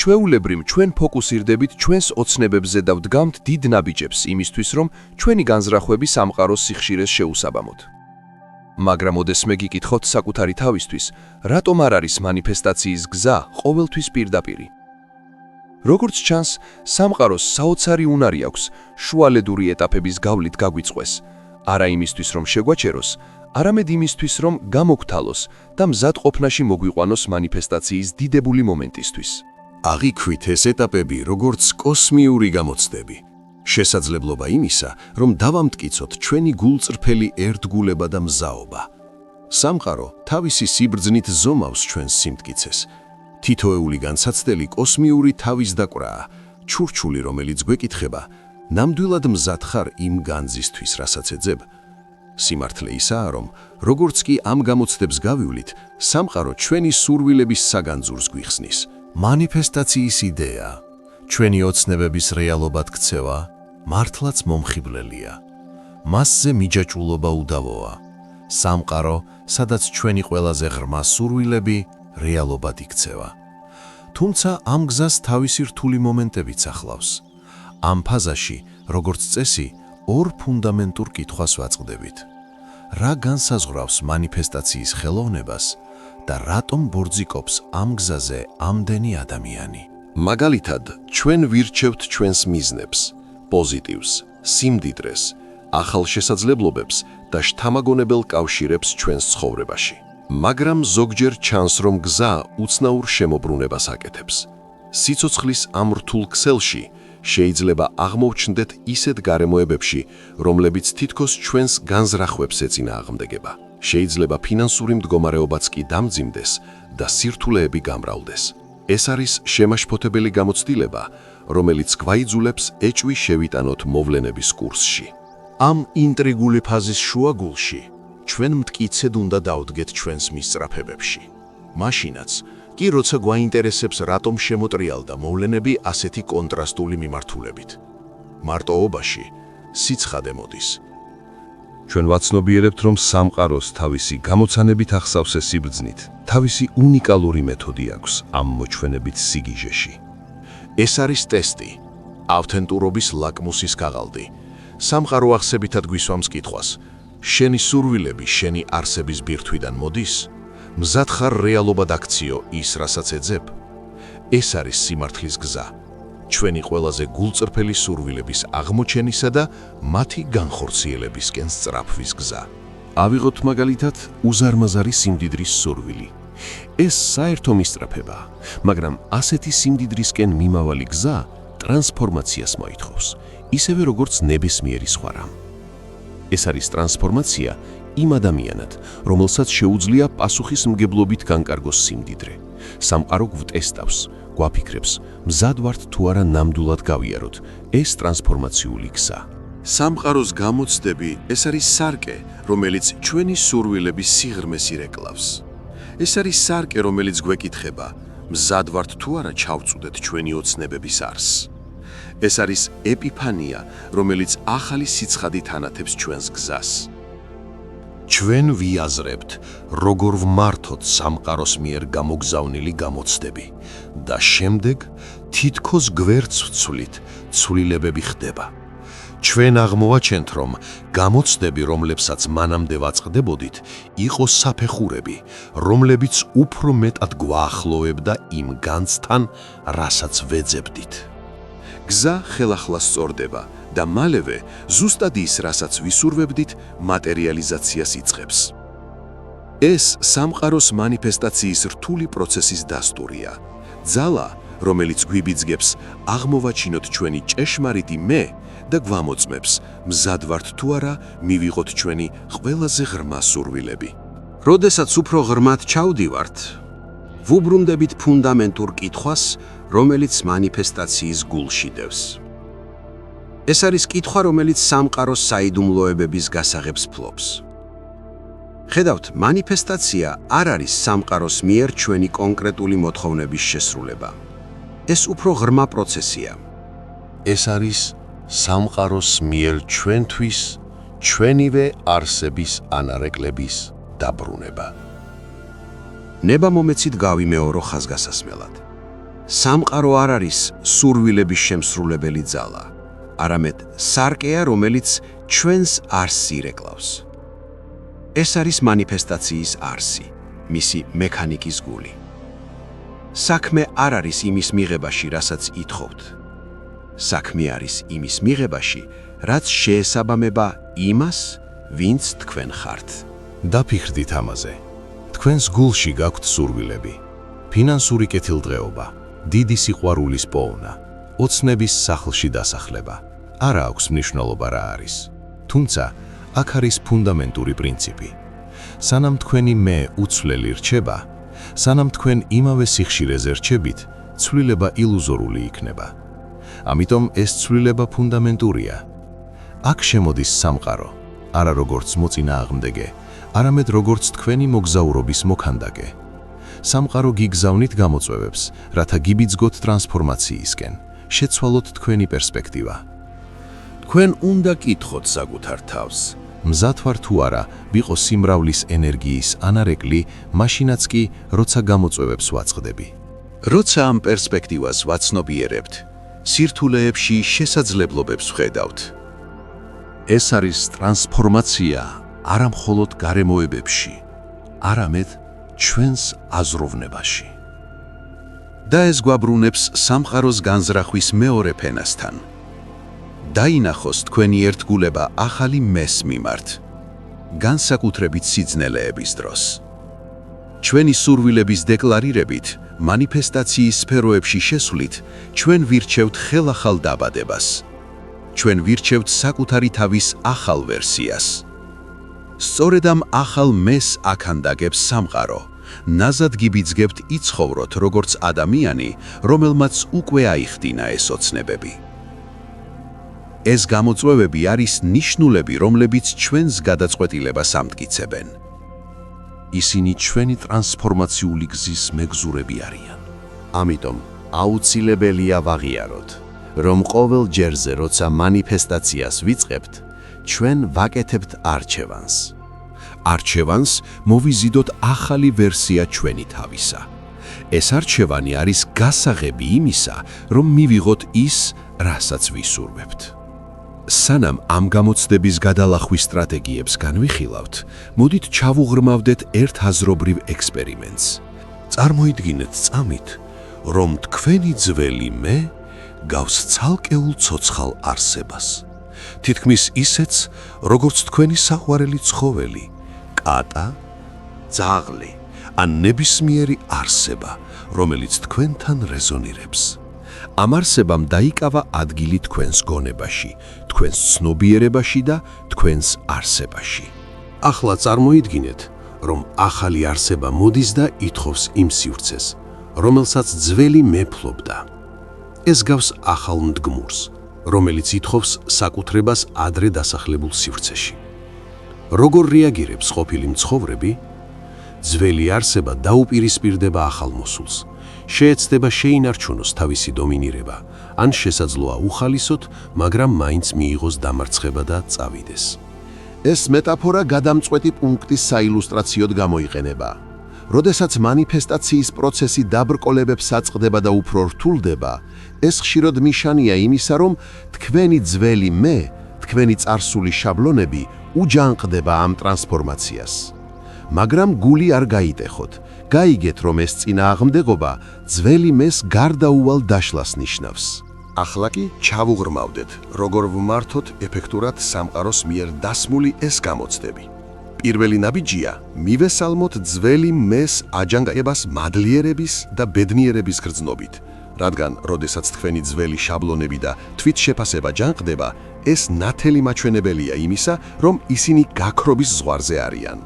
ჩვეულებრივ ჩვენ ფოკუსირდებით ჩვენს ოცნებებზე და ვდგამთ დიდ ნაბიჯებს იმისთვის, რომ ჩვენი განზრახვები სამყაროს სიხშირეს შეუსაბამოთ. მაგრამ ოდესმე გიკითხოთ საკუთარი თავისთვის, რატომ არ არის მანიფესტაციის გზა ყოველთვის პირდაპირი? როგორც ჩანს, სამყაროს საოცარი უნარი აქვს შუალედური ეტაპების გავლით გაგვიწყვეს, არა იმისთვის, რომ შეგვაჩეროს, არამედ იმისთვის, რომ გამოგვთალოს და მზადყოფნაში მოგვიყვანოს მანიფესტაციის დიდებული მომენტისთვის. აღიქვით ეს ეტაპები, როგორც კოსმიური გამოცდები. შესაძლებლობა იმისა, რომ დავამტკიცოთ ჩვენი გულწრფელი ერთგულება და მზაობა. სამყარო თავისი სიბრძნით ზომავს ჩვენს სიმტკიცეს. თითოეული განსაცდელი კოსმიური თავისდაკვრაა, ჩურჩული, რომელიც გვეკითხება, ნამდვილად მზად ხარ იმ განძისთვის, რასაც ეძებ? სიმართლე ისაა, რომ როგორც კი ამ გამოცდებს გავივლით, სამყარო ჩვენი სურვილების საგანძურს გვიხსნის. მანიფესტაციის იდეა, ჩვენი ოცნებების რეალობად ქცევა, მართლაც მომხიბლელია. მასზე მიჯაჭვულობა უდავოა. სამყარო, სადაც ჩვენი ყველაზე ღრმა სურვილები რეალობად იქცევა. თუმცა ამ გზას თავისი რთული მომენტებიც ახლავს. ამ ფაზაში, როგორც წესი, ორ ფუნდამენტურ კითხვას ვაწყდებით. რა განსაზღვრავს მანიფესტაციის ხელოვნებას და რატომ ბორძიკობს ამ გზაზე ამდენი ადამიანი? მაგალითად, ჩვენ ვირჩევთ ჩვენს მიზნებს, პოზიტივს, სიმდიდრეს, ახალ შესაძლებლობებს და შთამაგონებელ კავშირებს ჩვენს ცხოვრებაში. მაგრამ ზოგჯერ ჩანს, რომ გზა უცნაურ შემოbrunებას აკეთებს. სიცოცხლის ამ რთულ ქსელში შეიძლება აღმოვჩნდეთ ისეთ გარემოებებში, რომლებიც თითქოს ჩვენს განზრახვებს ეწინააღმდეგება. შეიძლება ფინანსური მდგომარეობაც კი დამძიმდეს და სირთულეები გამრავლდეს. ეს არის შემაშფოთებელი გამოცდილება, რომელიც გვაიძულებს ეჭვი შევიტანოთ მოვლენების კურსში. ამ ინტრიგული ფაზის შუაგულში ჩვენ მტკიცედ უნდა დავდგეთ ჩვენს მისწრაფებებში. მაშინაც კი როცა გვაინტერესებს რატომ შემოტრიალდა მოვლენები ასეთი კონტრასტული მიმართულებით. მარტოობაში სიცხადე მოდის. ჩვენ ვაცნობიერებთ, რომ სამყაროს თავისი გამოცანებით ახსავს ეს სიბრძნით, თავისი უნიკალური მეთოდი აქვს ამ მოჩვენებით სიგიჟეში. ეს არის ტესტი, ავთენტურობის ლაკმუსის ქაღალდი. სამყარო ახსებითად გვისვამს კითხვას: შენი სურვილები შენი არსების ბირთვიდან მოდის? მზად ხარ რეალობად აქციო ის, რასაც ეძებ? ეს არის სიმართლის გზა, ჩვენი ყველაზე გულწრფელი სურვილების აღმოჩენისა და მათი განხორციელებისკენ სწრაფვის გზა. ავიღოთ მაგალითად უზარმაზარი სიმდიდრის სურვილი. ეს საერთო მისწრაფებაა, მაგრამ ასეთი სიმდიდრისკენ მიმავალი გზა ტრანსფორმაციას მოითხოვს, ისევე როგორც ნებისმიერი სხვა რამ. ეს არის ტრანსფორმაცია იმ ადამიანად, რომელსაც შეუძლია პასუხისმგებლობით განკარგოს სიმდიდრე. სამყარო გვტესტავს, გვაფიქრებს, მზად ვართ თუ არა ნამდვილად გავიაროთ ეს ტრანსფორმაციული გზა. სამყაროს გამოცდები ეს არის სარკე, რომელიც ჩვენი სურვილების სიღრმეს ირეკლავს. ეს არის სარკე, რომელიც გვეკითხება, მზად ვართ თუ არა ჩავწუდეთ ჩვენი ოცნებების არსს. ეს არის ეპიფანია, რომელიც ახალი სიცხადით ანათებს ჩვენს გზას. ჩვენ ვიაზრებთ, როგორ ვმართოთ სამყაროს მიერ გამოგზავნილი გამოცდები და შემდეგ თითქოს გვერდს ვცვლით, ცვლილებები ხდება. ჩვენ აღმოვაჩენთ, რომ გამოცდები, რომლებსაც მანამდე ვაწყდებოდით, იყო საფეხურები, რომლებიც უფრო მეტად გვაახლოვებდა იმ განცთან, რასაც ვეძებდით. გზა ხელახლა სწორდება და მალევე ზუსტად ის, რასაც ვისურვებდით, მატერიალიზაციას იწყებს. ეს სამყაროს მანიფესტაციის რთული პროცესის დასტურია. ძალა, რომელიც გვიბიძგებს აღმოვაჩინოთ ჩვენი ჭეშმარიტი მე და გვამოწმებს, მზად ვართ თუ არა მივიღოთ ჩვენი ყველაზე ღრმა სურვილები. როდესაც უფრო ღრმად ჩავდივართ, ვუბრუნდებით ფუნდამენტურ კითხვას, რომელიც მანიფესტაციის გულში დევს. ეს არის კითხვა, რომელიც სამყაროს საიდუმლოებების გასაღებს ფლობს. ხედავთ, მანიფესტაცია არ არის სამყაროს მიერ ჩვენი კონკრეტული მოთხოვნების შესრულება. ეს უფრო ღრმა პროცესია. ეს არის სამყაროს მიერ ჩვენთვის, ჩვენივე არსების ანარეკლების დაბრუნება. ნება მომეცით გავიმეორო ხაზგასასმელად. სამყარო არ არის სურვილების შემსრულებელი ძალა, არამედ სარკეა, რომელიც ჩვენს არსს ირეკლავს. ეს არის მანიფესტაციის არსი, მისი მექანიკის გული. საქმე არ არის იმის მიღებაში, რასაც ითხოვთ. საქმე არის იმის მიღებაში, რაც შეესაბამება იმას, ვინც თქვენ ხართ. დაფიქრდით ამაზე. თქვენს გულში გაქვთ სურვილები, ფინანსური კეთილდღეობა, დიდი სიყვარულის პოვნა, ოცნების სახლში დასახლება. არა აქვს მნიშვნელობა რა არის. თუმცა, აქ არის ფუნდამენტური პრინციპი. სანამ თქვენი მე უცვლელი რჩება, სანამ თქვენ იმავე სიხშირეზე რჩებით, ცვლილება ილუზორული იქნება. ამიტომ ეს ცვლილება ფუნდამენტურია. აქ შემოდის სამყარო, არა როგორც მოწინააღმდეგე, არამედ როგორც თქვენი მოგზაურობის მოქანდაკე. სამყარო გიგზავნით გამოწვევებს, რათა გიბიძგოთ ტრანსფორმაციისკენ, შეცვალოთ თქვენი პერსპექტივა. თქვენ უნდა კითხოთ საკუთარ თავს. მზად ვარ თუ არა, ვიყო სიმრავლის ენერგიის ანარეკლი, მაშინაც კი, როცა გამოწვევებს ვაწყდები. როცა ამ პერსპექტივას ვაცნობიერებთ, სირთულეებში შესაძლებლობებს ვხედავთ. ეს არის ტრანსფორმაცია არა მხოლოდ გარემოებებში, არამედ ჩვენს აზროვნებაში. და ეს გვაბრუნებს სამყაროს განზრახვის მეორე ფენასთან. დაინახოს თქვენი ერთგულება ახალი მეს მიმართ, განსაკუთრებით სიძნელეების დროს. ჩვენი სურვილების დეკლარირებით, მანიფესტაციის სფეროებში შესვლით, ჩვენ ვირჩევთ ხელახალ დაბადებას. ჩვენ ვირჩევთ საკუთარი თავის ახალ ვერსიას. სწორედ ამ ახალ მეს აქანდაგებს სამყარო. ნაზად გიბიძგებთ იცხოვროთ როგორც ადამიანი, რომელმაც უკვე აიხდინა ეს ოცნებები. ეს გამოწვევები არის ნიშნულები, რომლებიც ჩვენს გადაწყვეტილებას ამტკიცებენ. ისინი ჩვენი ტრანსფორმაციული გზის მეგზურები არიან. ამიტომ აუცილებელია ვაღიაროთ, რომ ყოველ ჯერზე, როცა მანიფესტაციას ვიწყებთ, ჩვენ ვაკეთებთ არჩევანს. არჩევანს მოვიზიდოთ ახალი ვერსია ჩვენი თავისა. ეს არჩევანი არის გასაღები იმისა, რომ მივიღოთ ის, რასაც ვისურვებთ. სანამ ამ გამოცდების გადალახვის სტრატეგიებს განვიხილავთ, მოდით ჩავუღრმავდეთ ერთ აზრობრივ ექსპერიმენტს. წარმოიდგინეთ წამით, რომ თქვენი ძველი მე გავს ცალკეულ ცოცხალ არსებას. თითქმის ისეც, როგორც თქვენი საყვარელი ცხოველი, კატა, ძაღლი, ან ნებისმიერი არსება, რომელიც თქვენთან რეზონირებს. ამ არსებამ დაიკავა ადგილი თქვენს გონებაში, თქვენს ცნობიერებაში და თქვენს არსებაში. ახლა წარმოიდგინეთ, რომ ახალი არსება მოდის და ითხოვს იმ სივრცეს, რომელსაც ძველი მე ფლობდა. ეს გავს ახალ მდგმურს, რომელიც ითხოვს საკუთრებას ადრე დასახლებულ სივრცეში. როგორ რეაგირებს ყოფილი მცხოვრები? ძველი არსება დაუპირისპირდება ახალ მოსულს. შეეცდება შეინარჩუნოს თავისი დომინირება, ან შესაძლოა უხალისოთ, მაგრამ მაინც მიიღოს დამარცხება და წავიდეს. ეს მეტაფორა გადამწყვეტი პუნქტის საილუსტრაციოდ გამოიყენება. როდესაც მანიფესტაციის პროცესი დაბრკოლებებს აწყდება და უფრო რთულდება, ეს ხშირად ნიშანია იმისა, რომ თქვენი ძველი მე, თქვენი წარსული შაბლონები უჯანყდება ამ ტრანსფორმაციას. მაგრამ გული არ გაიტეხოთ. გაიგეთ, რომ ეს წინააღმდეგობა ძველი მეს გარდაუვალ დაშლას ნიშნავს. ახლა კი ჩავუღრმავდეთ, როგორ ვმართოთ ეფექტურად სამყაროს მიერ დასმული ეს გამოცდები. პირველი ნაბიჯია მივესალმოთ ძველი მეს აჯანყებას მადლიერების და ბედნიერების გრძნობით, რადგან როდესაც თქვენი ძველი შაბლონები და თვითშეფასება ჯანყდება, ეს ნათელი მაჩვენებელია იმისა, რომ ისინი გაქრობის ზღვარზე არიან.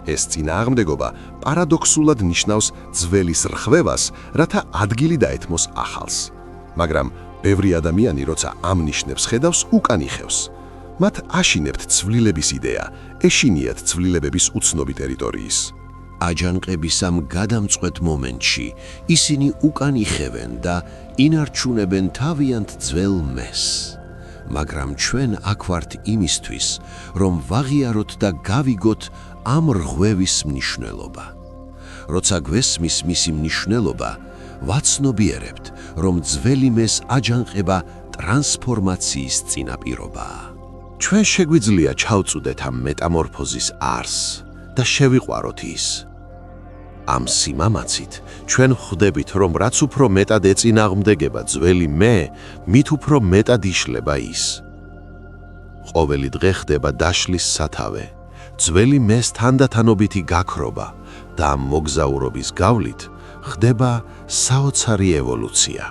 ეს წინააღმდეგობა პარადოქსულად ნიშნავს ძველის რხვევას, რათა ადგილი დაეთმოს ახალს. მაგრამ ბევრი ადამიანი, როცა ამ ნიშნებს ხედავს, უკან იხევს. მათ აშინებთ ცვლილების იდეა, ეშინიათ ცვლილებების უცნობი ტერიტორიის. აჯანყების ამ გადამწყვეტ მომენტში ისინი უკან იხევენ და ინარჩუნებენ თავიანთ ძველ მეს. მაგრამ ჩვენ აქ ვართ იმისთვის, რომ ვაღიაროთ და გავიგოთ ამ რღვევის მნიშვნელობა. როცა გვესმის მისი მნიშვნელობა, ვაცნობიერებთ, რომ ძველი მეს აჯანყება ტრანსფორმაციის წინაპირობაა. ჩვენ შეგვიძლია ჩავწუდეთ ამ მეტამორფოზის არსს და შევიყვაროთ ის. ამ სიმამაცით ჩვენ ხვდებით, რომ რაც უფრო მეტად ეწინააღმდეგება ძველი მე, მით უფრო მეტად იშლება ის. ყოველი დღე ხდება დაშლის სათავე, ძველი მეს თანდათანობითი გაქრობა და ამ მოგზაურობის გავლით ხდება საოცარი ევოლუცია.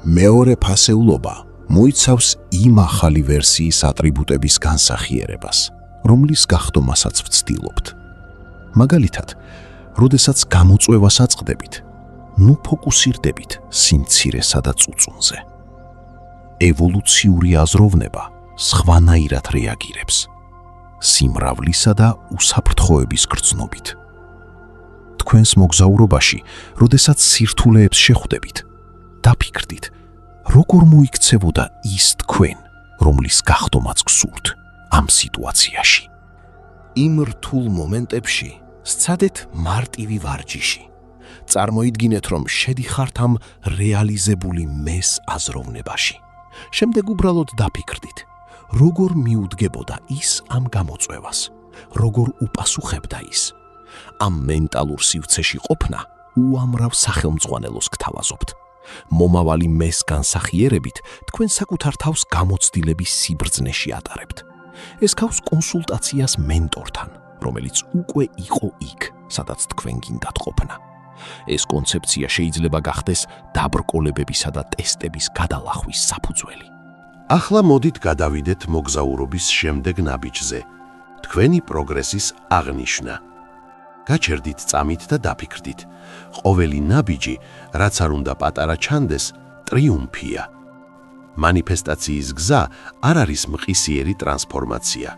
მეორე ფასეულობა მოიცავს იმ ახალი ვერსიის ატრიბუტების განსახიერებას, რომლის გახდომასაც ვცდილობთ. მაგალითად, როდესაც გამოწვევას აწყდებით, ნუ ფოკუსირდებით სიმცირესა და წუწუნზე. ევოლუციური აზროვნება სხვანაირად რეაგირებს, სიმრავლისა და უსაფრთხოების გრძნობით. თქვენს მოგზაურობაში, როდესაც სირთულეებს შეხვდებით, დაფიქრდით, როგორ მოიქცევოდა ის თქვენ, რომლის გახდომაც გსურთ ამ სიტუაციაში. იმ რთულ მომენტებში სცადეთ მარტივი ვარჯიში. წარმოიდგინეთ, რომ შედიხართ ამ რეალიზებული მეს აზროვნებაში. შემდეგ უბრალოდ დაფიქრდით, როგორ მიუდგებოდა ის ამ გამოწვევას, როგორ უპასუხებდა ის. ამ მენტალურ სივრცეში ყოფნა უამრავ სახელმძღვანელოს გთავაზობთ. მომავალი მეს განსახიერებით თქვენ საკუთარ თავს გამოცდილების სიბრძნეში ატარებთ. ეს გავს კონსულტაციას მენტორთან, რომელიც უკვე იყო იქ, სადაც თქვენ გინდათ ყოფნა. ეს კონცეფცია შეიძლება გახდეს დაბრკოლებებისა და ტესტების გადალახვის საფუძველი. ახლა მოდით გადავიდეთ მოგზაურობის შემდეგ ნაბიჯზე, თქვენი პროგრესის აღნიშვნა. გაჩერდით წამით და დაფიქრდით, ყოველი ნაბიჯი, რაც არ უნდა პატარა ჩანდეს, ტრიუმფია. მანიფესტაციის გზა არ არის მყისიერი ტრანსფორმაცია,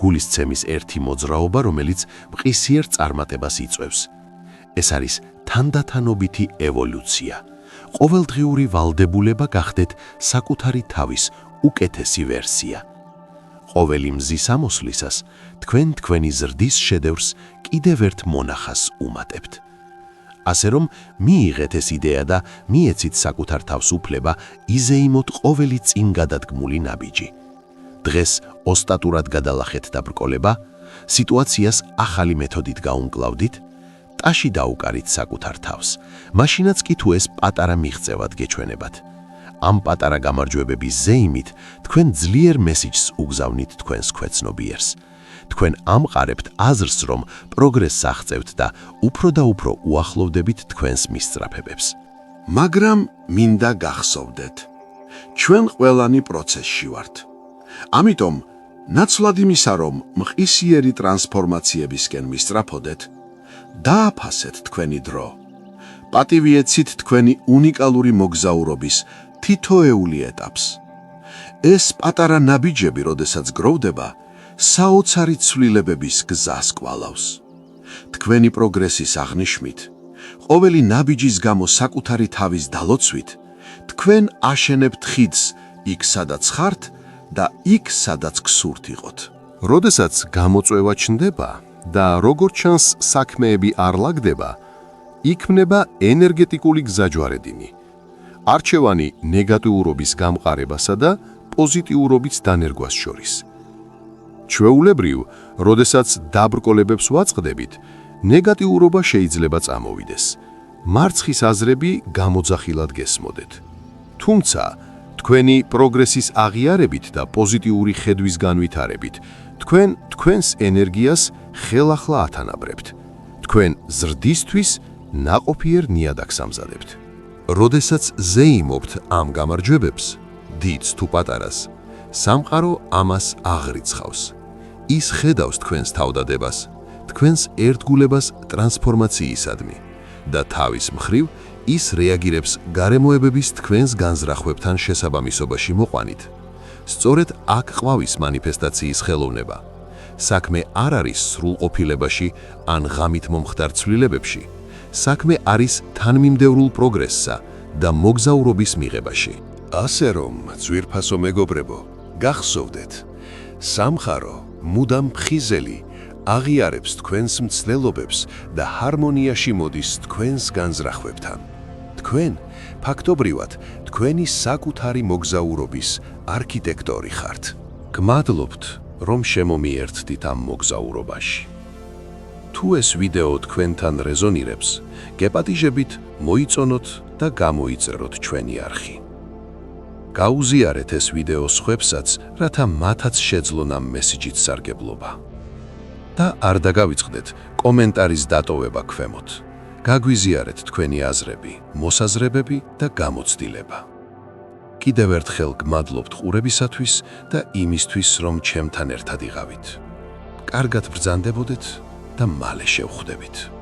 გულისცემის ერთი მოძრაობა, რომელიც მყისიერ წარმატებას იწვევს. ეს არის თანდათანობითი ევოლუცია. ყოველდღიური ვალდებულება გახდეთ საკუთარი თავის უკეთესი ვერსია. ყოველი მზის ამოსვლისას თქვენ თქვენი ზრდის შედევრს კიდევ ერთ მონახას უმატებთ. ასე რომ მიიღეთ ეს იდეა და მიეცით საკუთარ თავს უფლება იზეიმოთ ყოველი წინ გადადგმული ნაბიჯი. დღეს ოსტატურად გადალახეთ დაბრკოლება, სიტუაციას ახალი მეთოდით გაუმკლავდით, ტაში დაუკარით საკუთარ თავს, მაშინაც კი თუ ეს პატარა მიღწევად გეჩვენებათ. ამ პატარა გამარჯვებების ზეიმით თქვენ ძლიერ მესიჯს უგზავნით თქვენს ქვეცნობიერს. თქვენ ამყარებთ აზრს, რომ პროგრესს აღწევთ და უფრო და უფრო უახლოვდებით თქვენს მისწრაფებებს. მაგრამ მინდა გახსოვდეთ, ჩვენ ყველანი პროცესში ვართ. ამიტომ, ნაცვლად იმისა, რომ მყისიერი ტრანსფორმაციებისკენ მისწრაფოდეთ, დააფასეთ თქვენი დრო. პატივი ეცით თქვენი უნიკალური მოგზაურობის თითოეული ეტაპს. ეს პატარა ნაბიჯები, როდესაც გროვდება, საოცარი ცვლილებების გზას კვალავს. თქვენი პროგრესის აღნიშვნით, ყოველი ნაბიჯის გამო საკუთარი თავის დალოცვით, თქვენ აშენებთ ხიდს იქ, სადაც ხართ და იქ, სადაც გსურთ იყოთ. როდესაც გამოწვევა ჩნდება და როგორც ჩანს საქმეები არ ლაგდება, იქმნება ენერგეტიკული გზაჯვარედინი. არჩევანი ნეგატიურობის გამყარებასა და პოზიტიურობის დანერგვას შორის. ჩვეულებრივ, როდესაც დაბრკოლებებს ვაწყდებით, ნეგატიურობა შეიძლება წამოვიდეს. მარცხის აზრები გამოძახილად გესმოდეთ. თუმცა, თქვენი პროგრესის აღიარებით და პოზიტიური ხედვის განვითარებით, თქვენ თქვენს ენერგიას ხელახლა ათანაბრებთ. თქვენ ზრდისთვის ნაყოფიერ ნიადაგს ამზადებთ. როდესაც ზეიმობთ ამ გამარჯვებებს, დიდს თუ პატარას, სამყარო ამას აღრიცხავს. ის ხედავს თქვენს თავდადებას, თქვენს ერთგულებას ტრანსფორმაციისადმი და თავის მხრივ ის რეაგირებს გარემოებების თქვენს განზრახვებთან შესაბამისობაში მოყვანით. სწორედ აქ ყვავის მანიფესტაციის ხელოვნება. საქმე არ არის სრულყოფილებაში ან ღამით მომხდარ ცვლილებებში. საქმე არის თანმიმდევრულ პროგრესსა და მოგზაურობის მიღებაში. ასე რომ, ძვირფასო მეგობრებო, გახსოვდეთ, სამყარო მუდამ მხიზელი აღიარებს თქვენს მცდელობებს და ჰარმონიაში მოდის თქვენს განზრახვებთან. თქვენ ფაქტობრივად თქვენი საკუთარი მოგზაურობის არქიტექტორი ხართ. გმადლობთ, რომ შემომიერთდით ამ მოგზაურობაში. თუ ეს ვიდეო თქვენთან რეზონირებს, გეპატიჟებით, მოიწონოთ და გამოიწეროთ ჩვენი არხი. გაუზიარეთ ეს ვიდეო სხვებსაც, რათა მათაც შეძლონ ამ მესიჯით სარგებლობა. და არ დაგავიწყდეთ კომენტარის დატოვება ქვემოთ. გაგვიზიარეთ თქვენი აზრები, მოსაზრებები და გამოცდილება. კიდევ ერთხელ გმადლობთ ყურებისათვის და იმისთვის, რომ ჩემთან ერთად იყავით. კარგად ბრძანდებოდეთ და მალე შევხვდებით.